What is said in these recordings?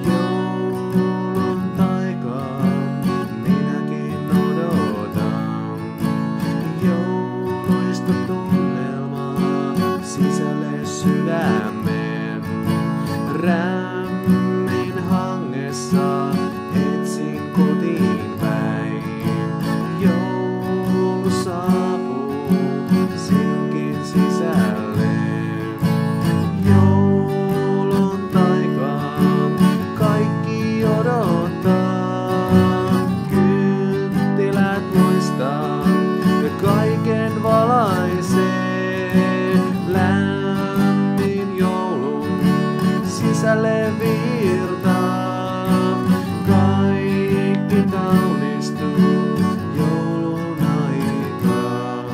Joulun taikaa minäkin odotan. Jouluista tunnelmaa sisälle sydämeen. Rämmin hangessa etsin kotiin päin. Joulu saapuu sinunkin sisälleen. Joulun taikaa kaikki odottaa. Kynttilät loistaa ja kaiken valaisee. Lämmin joulu sisälle virtaa. Kaikki kaunistuu joulun aikaan.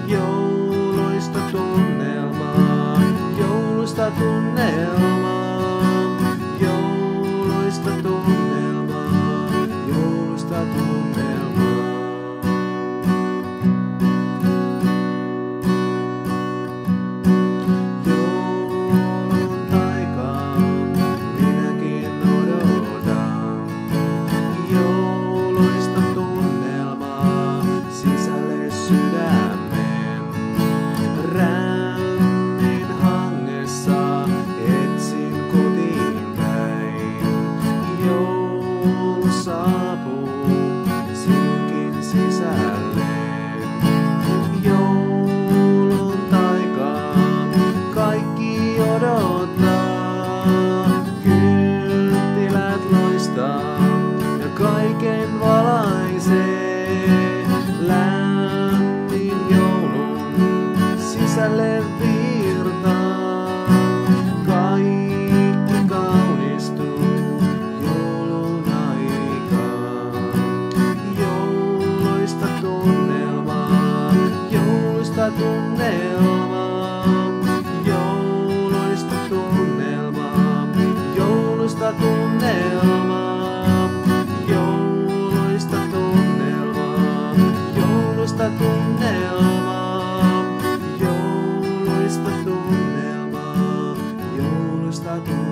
Jouluista tunnelmaa, jouluista tunnelmaa, jouluista tunnelmaa, jouluista tunnelmaa. Joulun taikaa minäkin odotan. Jouluista tunnelmaa sisälle sydämeen. Rämmin hangessa etsin kotiin päin. Joulu saapuu sinunkin sisälleen. Joulun taikaa kaikki odottaa. Kynttilät loistaa ja kaiken valaisee. Lämmin joulun sisälle virtaa. Kaikki kaunistuu joulun aikaan. Jouluista tunnelmaa, jouluista tunnelmaa, jouluista tunnelmaa, jouluista tunnelmaa, jouluista tunnelmaa, jouluista tunnelmaa, jouluista tunnelmaa, jouluista tunnelmaa.